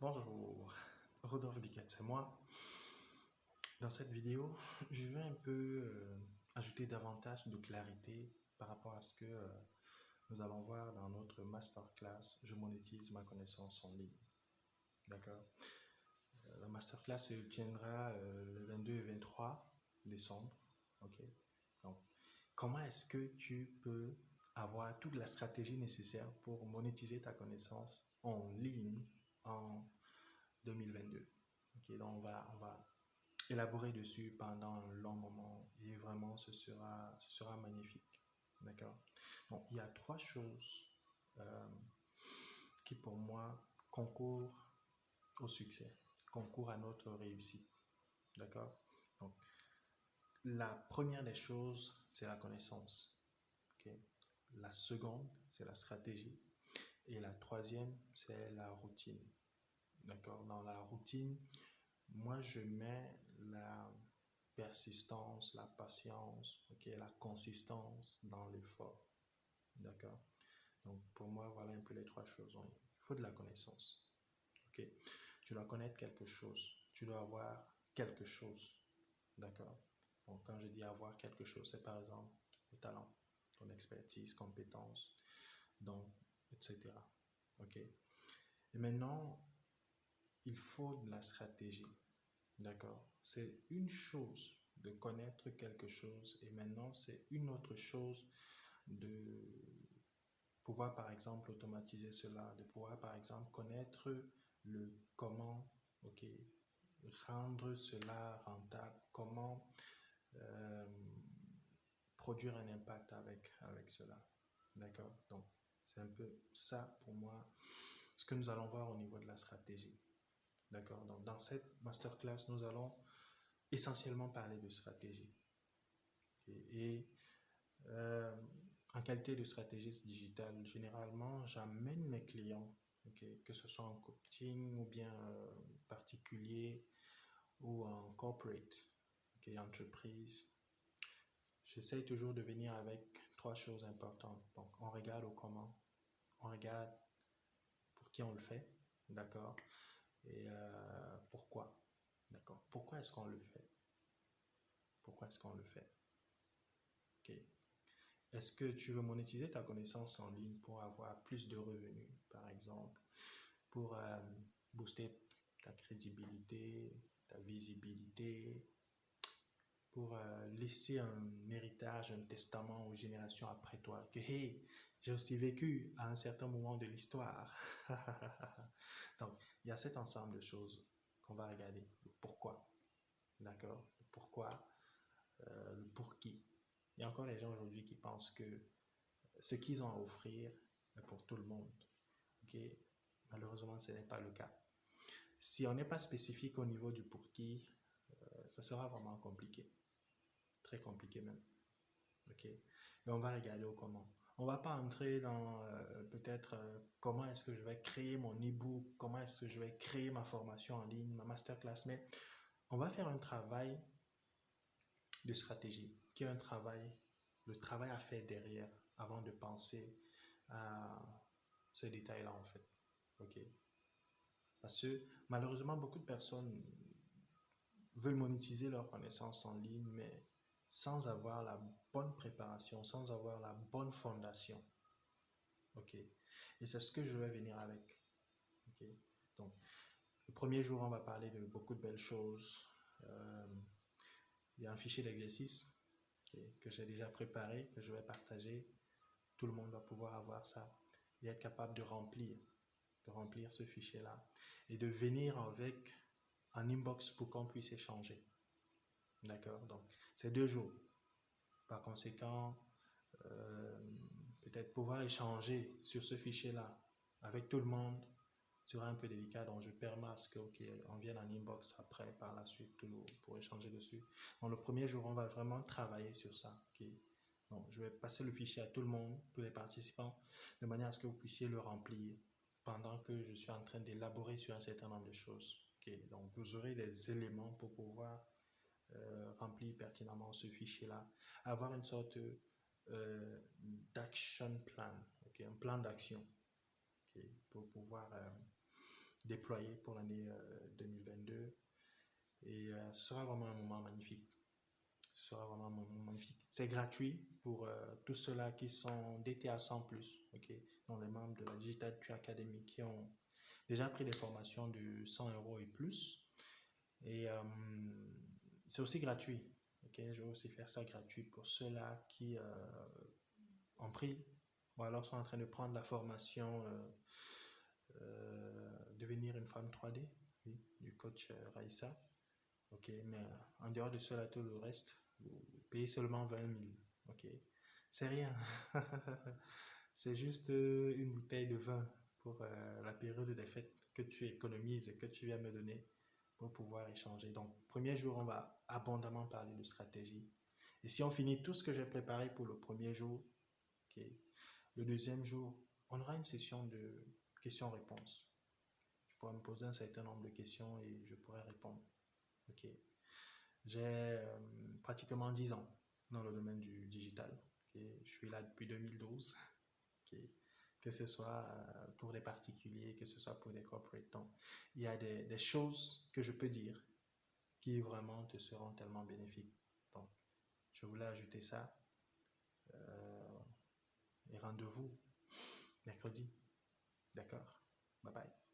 Bonjour, Rodolphe Biquet, c'est moi. Dans cette vidéo, je vais un peu ajouter davantage de clarité par rapport à ce que nous allons voir dans notre masterclass Je monétise ma connaissance en ligne. D'accord? La masterclass se tiendra le 22 et 23 décembre. Ok? Donc, comment est-ce que tu peux avoir toute la stratégie nécessaire pour monétiser ta connaissance en ligne en 2022? Ok, donc on va élaborer dessus pendant un long moment et vraiment ce sera magnifique. D'accord? Donc, il y a trois choses euh, qui pour moi concourent au succès, concourent à notre réussite. D'accord? Donc, la première des choses, c'est la connaissance. Okay? La seconde, c'est la stratégie. Et la troisième, c'est la routine. D'accord? Dans la routine, moi, je mets la persistance, la patience, okay, la consistance dans l'effort. D'accord? Donc, pour moi, voilà un peu les trois choses. Il faut de la connaissance. Okay? Tu dois connaître quelque chose. Tu dois avoir quelque chose. D'accord? Donc, quand je dis avoir quelque chose, c'est par exemple le talent, ton expertise, compétence, donc, etc. OK? Et maintenant, il faut de la stratégie. D'accord? C'est une chose de connaître quelque chose et maintenant c'est une autre chose de pouvoir par exemple automatiser cela, de pouvoir par exemple connaître le comment, ok, rendre cela rentable, comment euh, produire un impact avec cela. D'accord? Donc c'est un peu ça pour moi ce que nous allons voir au niveau de la stratégie. D'accord? Donc dans cette masterclass, nous allons essentiellement parler de stratégie. Et en qualité de stratégiste digital, généralement, j'amène mes clients, okay, que ce soit en coaching ou bien particulier ou en corporate, okay, entreprise. J'essaie toujours de venir avec trois choses importantes. Donc, on regarde au comment, on regarde pour qui on le fait, d'accord, et pourquoi, d'accord. Pourquoi est-ce qu'on le fait? Pourquoi est-ce qu'on le fait? Ok. Est-ce que tu veux monétiser ta connaissance en ligne pour avoir plus de revenus, par exemple, pour booster ta crédibilité, ta visibilité, pour laisser un héritage, un testament aux générations après toi, que hey, j'ai aussi vécu à un certain moment de l'histoire. Donc, il y a cet ensemble de choses qu'on va regarder. Le pourquoi, d'accord? Le pourquoi, le pour qui. Il y a encore des gens aujourd'hui qui pensent que ce qu'ils ont à offrir est pour tout le monde. Okay? Malheureusement, ce n'est pas le cas. Si on n'est pas spécifique au niveau du pour qui, ça sera vraiment compliqué. Très compliqué même. Okay? Et on va regarder au comment. On ne va pas entrer dans peut-être comment est-ce que je vais créer mon e-book, comment est-ce que je vais créer ma formation en ligne, ma masterclass, mais on va faire un travail de stratégie, qui est un travail, le travail à faire derrière, avant de penser à ce détail-là en fait. Ok? Parce que malheureusement, beaucoup de personnes veulent monétiser leurs connaissances en ligne, mais sans avoir la bonne préparation, sans avoir la bonne fondation. Ok? Et c'est ce que je vais venir avec. Ok? Donc, le premier jour, on va parler de beaucoup de belles choses. Il y a un fichier d'exercice que j'ai déjà préparé, que je vais partager. Tout le monde va pouvoir avoir ça et être capable de remplir ce fichier-là et de venir avec un inbox pour qu'on puisse échanger. D'accord? Donc, c'est 2 jours. Par conséquent, peut-être pouvoir échanger sur ce fichier-là avec tout le monde sera un peu délicat, donc je permets à ce que, ok, on vienne en inbox après, par la suite, toujours pour échanger dessus. Donc, le premier jour, on va vraiment travailler sur ça. Okay? Donc, je vais passer le fichier à tout le monde, tous les participants, de manière à ce que vous puissiez le remplir pendant que je suis en train d'élaborer sur un certain nombre de choses. Okay? Donc, vous aurez des éléments pour pouvoir remplir pertinemment ce fichier-là, avoir une sorte d'action plan, okay? Un plan d'action, okay? Pour pouvoir déployer pour l'année 2022. Et ce sera vraiment un moment magnifique. Ce sera vraiment un moment magnifique. C'est gratuit pour tous ceux-là qui sont DTA 100+, ok, dont les membres de la Digital Tree Academy qui ont déjà pris des formations de 100 € et plus. Et c'est aussi gratuit. Ok, je vais aussi faire ça gratuit pour ceux-là qui ont pris ou alors sont en train de prendre la formation Devenir une femme 3D, oui, du coach Raissa. Ok, mais en dehors de cela, tout le reste, vous payez seulement 20 000. Ok, c'est rien. C'est juste une bouteille de vin pour la période des fêtes que tu économises et que tu viens me donner pour pouvoir échanger. Donc, premier jour, on va abondamment parler de stratégie. Et si on finit tout ce que j'ai préparé pour le premier jour, ok, le deuxième jour, on aura une session de questions-réponses. Tu pourras me poser un certain nombre de questions et je pourrai répondre. Ok. J'ai pratiquement 10 ans dans le domaine du digital. Okay. Je suis là depuis 2012. Okay. Que ce soit pour des particuliers, que ce soit pour des corporates. Donc, il y a des choses que je peux dire qui vraiment te seront tellement bénéfiques. Donc, je voulais ajouter ça. Et rendez-vous mercredi. D'accord? Bye bye.